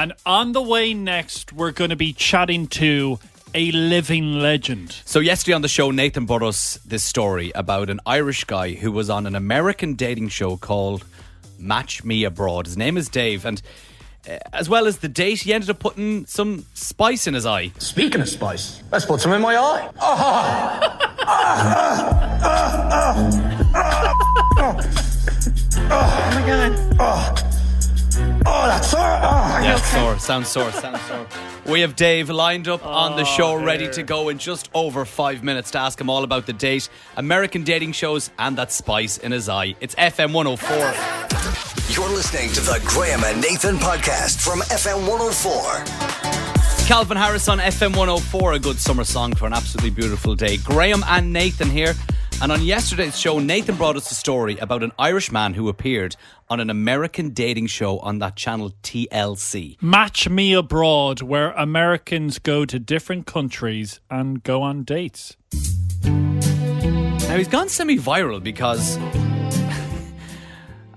And on the way next, we're going to be chatting to a living legend. So yesterday on the show, Nathan brought us this story about an Irish guy who was on an American dating show called Match Me Abroad. His name is Dave, and as well as the date, he ended up putting some spice in his eye. Speaking of spice, let's put some in my eye. Oh my God. Oh, that's sore. Yeah, sore. Sounds sore. We have Dave lined up on the show, ready to go in just over 5 minutes to ask him all about the date, American dating shows, and that spice in his eye. It's FM 104. You're listening to the Graham and Nathan podcast from FM 104. Calvin Harris on FM 104, a good summer song for an absolutely beautiful day. Graham and Nathan here. And on yesterday's show, Nathan brought us a story about an Irish man who appeared on an American dating show on that channel TLC. Match Me Abroad, where Americans go to different countries and go on dates. Now, he's gone semi-viral because,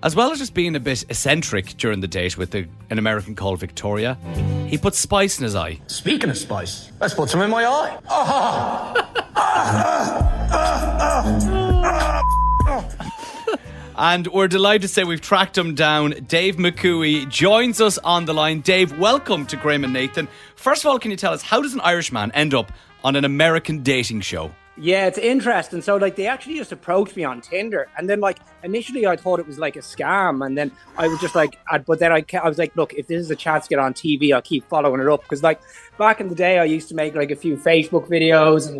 as well as just being a bit eccentric during the date with an American called Victoria, he put spice in his eye. Speaking of spice, let's put some in my eye. And we're delighted to say we've tracked him down. Dave McCooey joins us on the line. Dave, welcome to Graham and Nathan. First of all, can you tell us, how does an Irishman end up on an American dating show? Yeah, it's interesting. So, they actually just approached me on Tinder. And then, initially I thought it was like a scam. And then I was just but then I was like, look, if this is a chance to get on TV, I'll keep following it up. Because, back in the day, I used to make, a few Facebook videos and,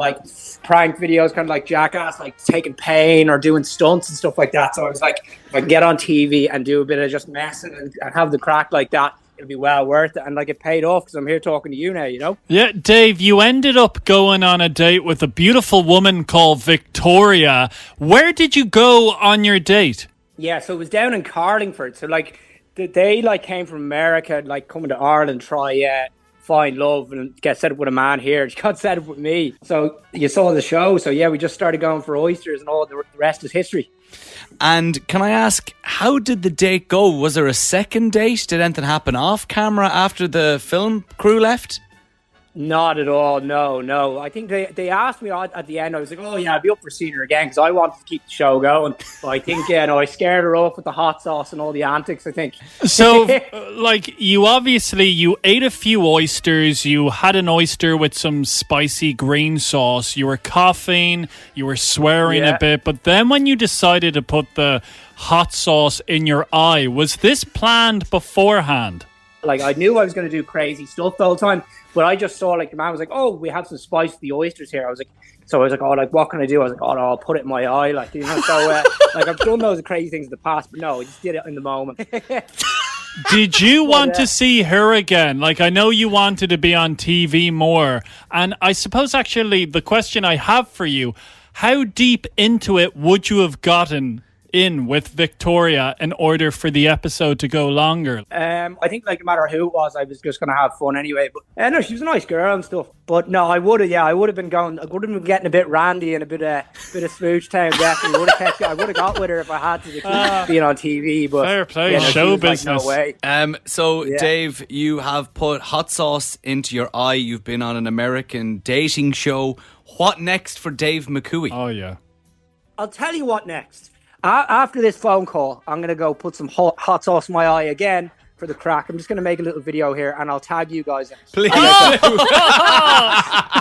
prank videos, kind of like Jackass, taking pain or doing stunts and stuff like that. So I was like, if I can get on TV and do a bit of just messing and have the crack like that, it'll be well worth it. And it paid off because I'm here talking to you now, you know? Yeah, Dave, you ended up going on a date with a beautiful woman called Victoria. Where did you go on your date? Yeah, so it was down in Carlingford. So they came from America, coming to Ireland, try find love and get set up with a man here. She got set up with me. So you saw the show. So yeah, we just started going for oysters and all the rest is history. And can I ask, how did the date go? Was there a second date? Did anything happen off camera after the film crew left? Not at all, no. I think they asked me at the end. I was like, oh yeah, I'd be up for seeing her again because I wanted to keep the show going. But I think, I scared her off with the hot sauce and all the antics, I think. So, you ate a few oysters, you had an oyster with some spicy green sauce, you were coughing, you were swearing a bit, but then when you decided to put the hot sauce in your eye, was this planned beforehand? I knew I was going to do crazy stuff the whole time, but I just saw the man was like, oh, we have some spice with the oysters here. I was like, oh, what can I do? I was like, oh, no, I'll put it in my eye. So I've done those crazy things in the past, but no, I just did it in the moment. Did you want to see her again? I know you wanted to be on TV more. And I suppose actually the question I have for you, how deep into it would you have gotten in with Victoria in order for the episode to go longer? I think no matter who it was, I was just going to have fun anyway. But no, she was a nice girl and stuff. But no, I would have been getting a bit randy and a bit of smooch town. Definitely I would have got with her if I had to keep being on TV. But fair play, show business. No way. Dave, you have put hot sauce into your eye. You've been on an American dating show. What next for Dave McCooey? Oh yeah, I'll tell you what next. After this phone call, I'm going to go put some hot sauce in my eye again for the crack. I'm just going to make a little video here and I'll tag you guys in. Please.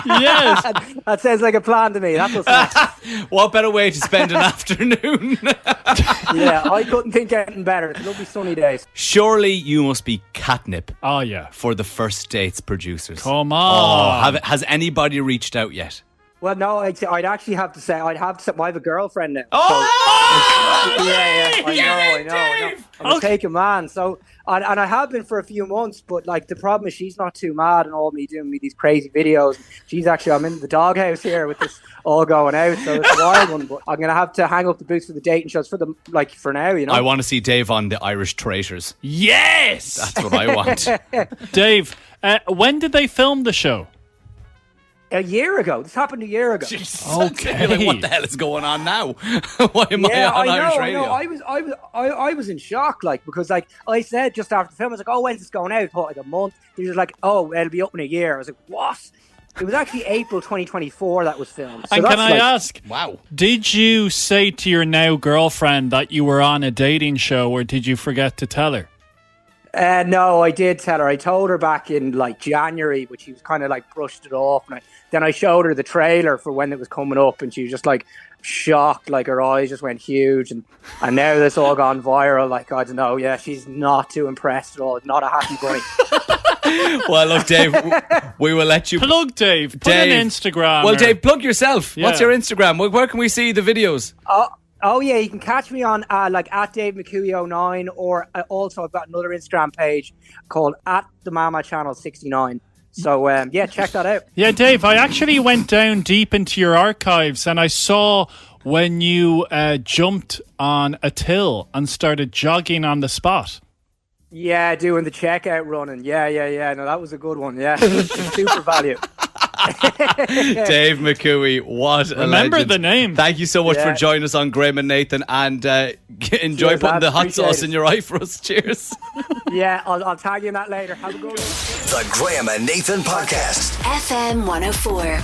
Yes. That sounds like a plan to me. That's what's next. What better way to spend an afternoon? Yeah, I couldn't think anything better. It's lovely sunny days. Surely you must be catnip. Oh yeah, for the First Dates producers. Come on. Has anybody reached out yet? Well, no, I'd actually have to say, I have a girlfriend now. Oh! So, I know. I'm a taken man. So, and I have been for a few months, but the problem is she's not too mad and all me doing these crazy videos. I'm in the doghouse here with this all going out, so it's a wild one. But I'm gonna have to hang up the boots for the dating shows for them, for now, you know. I want to see Dave on the Irish Traitors. Yes, that's what I want. Dave, when did they film the show? a year ago. This happened a year ago. Jesus. Okay. Like, what the hell is going on now? Why am I on Irish radio? I was in shock, like, because like I said just after the film, I was like, oh, when's this going out? I thought like a month. They were like, oh, it'll be up in a year. I was like, what? It was actually April 2024 that was filmed. So And can I like, ask, Wow. did you say to your now girlfriend that you were on a dating show, or did you forget to tell her? No, I did tell her. I told her back in like January, but she was kind of like brushed it off. And then I showed her the trailer for when it was coming up, and she was just like shocked, like her eyes just went huge. And now this all gone viral. Like, I don't know. Yeah, she's not too impressed at all. Not a happy bunny. Well, look, Dave, we will let you Plug Dave. Put Dave. an Instagram. Well, or- Dave, plug yourself. Yeah. What's your Instagram? Where can we see the videos? Oh yeah, you can catch me on like at Dave McCooey09, or also I've got another Instagram page called at the Mama Channel 69. So yeah, check that out. Yeah, Dave, I actually went down deep into your archives and I saw when you jumped on a till and started jogging on the spot. Yeah, doing the checkout running. Yeah. No, that was a good one. Yeah, super value. Dave McCooey, what a Remember legend. the name. Thank you so much for Yeah. joining us on Graham and Nathan, and enjoy Cheers, putting the lads. hot Appreciate sauce it. in your eye for us. Cheers. Yeah, I'll tag you in that later. Have a good one. The Graham and Nathan Podcast. FM 104.